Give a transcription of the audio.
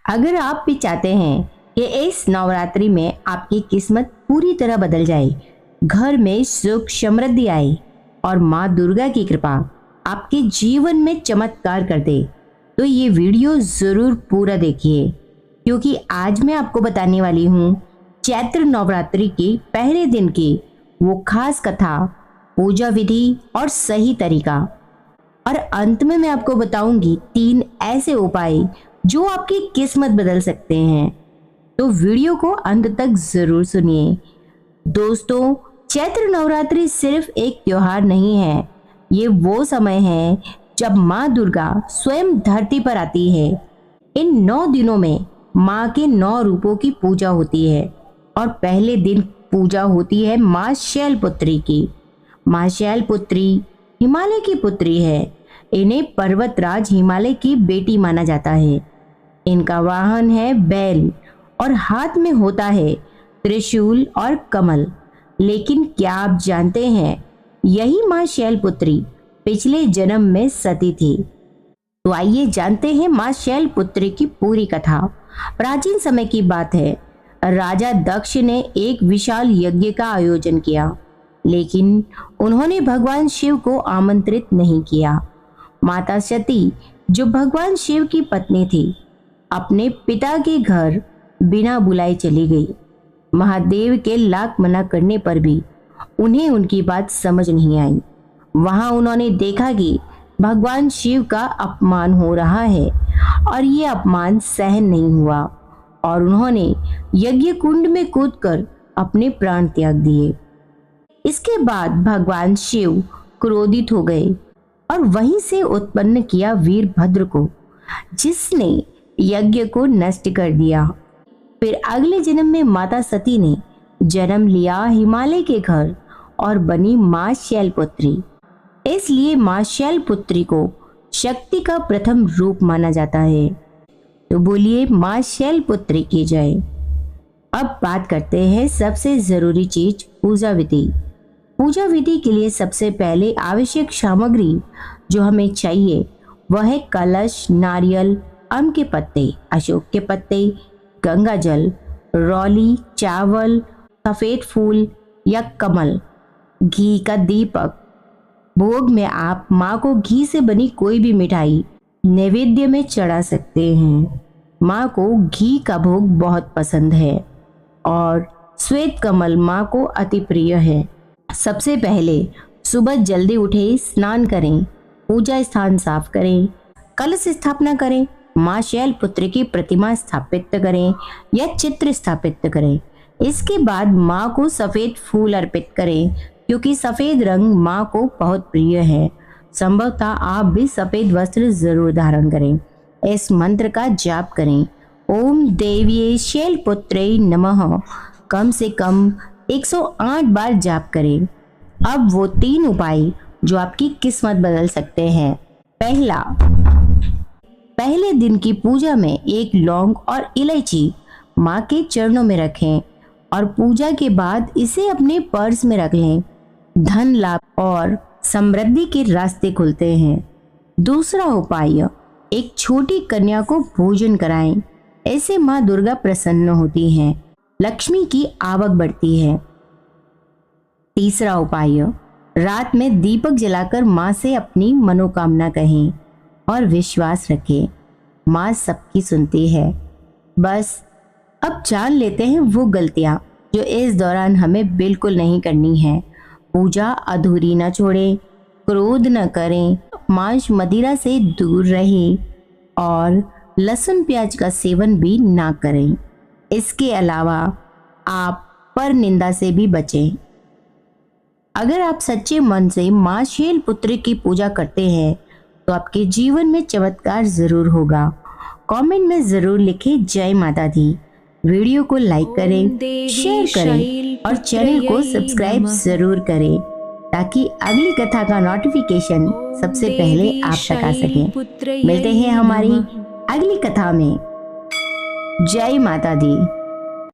अगर आप भी चाहते हैं कि इस नवरात्रि में आपकी किस्मत पूरी तरह बदल जाए, घर में सुख समृद्धि आए और माँ दुर्गा की कृपा आपके जीवन में चमत्कार कर दे, तो ये वीडियो जरूर पूरा देखिए, क्योंकि आज मैं आपको बताने वाली हूँ चैत्र नवरात्रि के पहले दिन की वो खास कथा, पूजा विधि और सही तरीका। और अंत में मैं आपको बताऊंगी 3 ऐसे उपाय जो आपकी किस्मत बदल सकते हैं। तो वीडियो को अंत तक जरूर सुनिए। दोस्तों, चैत्र नवरात्रि सिर्फ एक त्योहार नहीं है, ये वो समय है जब माँ दुर्गा स्वयं धरती पर आती है। इन 9 दिनों में माँ के 9 रूपों की पूजा होती है और पहले दिन पूजा होती है माँ शैलपुत्री की। माँ शैलपुत्री हिमालय की पुत्री है। इन्हें पर्वतराज हिमालय की बेटी माना जाता है। इनका वाहन है बैल और हाथ में होता है त्रिशूल और कमल। लेकिन क्या आप जानते हैं, यही माँ शैलपुत्री पिछले जन्म में सती थी। तो आइए जानते हैं माँ शैलपुत्री की पूरी कथा। प्राचीन समय की बात है। राजा दक्ष ने एक विशाल यज्ञ का आयोजन किया, लेकिन उन्होंने भगवान शिव को आमंत्रित नहीं किया। माता सती, जो भगवान शिव की पत्नी थी, अपने पिता के घर बिना बुलाए चली गई। महादेव के लाख मना करने पर भी उन्हें उनकी बात समझ नहीं आई। वहां उन्होंने देखा कि भगवान शिव का अपमान हो रहा है और ये अपमान सहन नहीं हुआ और उन्होंने यज्ञ कुंड में कूदकर अपने प्राण त्याग दिए। इसके बाद भगवान शिव क्रोधित हो गए और वहीं से उत्पन्न किया वीरभद्र को, जिसने यज्ञ को नष्ट कर दिया। फिर अगले जन्म में माता सती ने जन्म लिया हिमालय के घर और बनी माँ शैलपुत्री। इसलिए माँ शैलपुत्री को शक्ति का प्रथम रूप माना जाता है। तो बोलिए माँ शैलपुत्री की जय। अब बात करते हैं सबसे जरूरी चीज, पूजा विधि। पूजा विधि के लिए सबसे पहले आवश्यक सामग्री जो हमें चाहिए वह है कलश, नारियल, आम के पत्ते, अशोक के पत्ते, गंगा जल, रौली, चावल, सफेद फूल या कमल, घी का दीपक। भोग में आप माँ को घी से बनी कोई भी मिठाई नैवेद्य में चढ़ा सकते हैं। माँ को घी का भोग बहुत पसंद है और श्वेत कमल माँ को अति प्रिय है। सबसे पहले सुबह जल्दी उठे, स्नान करें, पूजा स्थान साफ करें, कलश स्थापना करें, माँ शैलपुत्री की प्रतिमा स्थापित करें या चित्र स्थापित करें। इसके बाद माँ को सफेद फूल अर्पित करें, क्योंकि सफेद रंग माँ को बहुत प्रिय है। संभवतः आप भी सफेद वस्त्र जरूर धारण करें। इस मंत्र का जाप करें, ओम देवी शैलपुत्रे नमः, कम से कम 108 बार जाप करें। अब वो 3 उपाय जो आपकी किस्मत बदल सकते हैं। पहला, पहले दिन की पूजा में 1 लौंग और इलायची माँ के चरणों में रखें और पूजा के बाद इसे अपने पर्स में रख लें। धन लाभ और समृद्धि के रास्ते खुलते हैं। दूसरा उपाय, एक छोटी कन्या को भोजन कराएं। ऐसे माँ दुर्गा प्रसन्न होती हैं, लक्ष्मी की आवक बढ़ती है। तीसरा उपाय, रात में दीपक जलाकर माँ से अपनी मनोकामना कहें और विश्वास रखें, माँ सबकी सुनती है। बस अब जान लेते हैं वो गलतियाँ जो इस दौरान हमें बिल्कुल नहीं करनी है। पूजा अधूरी न छोड़ें, क्रोध न करें, मांस मदिरा से दूर रहें और लहसुन प्याज का सेवन भी ना करें। इसके अलावा आप पर निंदा से भी बचें। अगर आप सच्चे मन से माँ शैलपुत्री की पूजा करते हैं तो आपके जीवन में चमत्कार जरूर होगा। कमेंट में जरूर लिखें जय माता दी। वीडियो को लाइक करें, शेयर करें और चैनल को सब्सक्राइब जरूर करें, ताकि अगली कथा का नोटिफिकेशन सबसे पहले आप तक आ सके। मिलते हैं हमारी अगली कथा में। जय माता दी।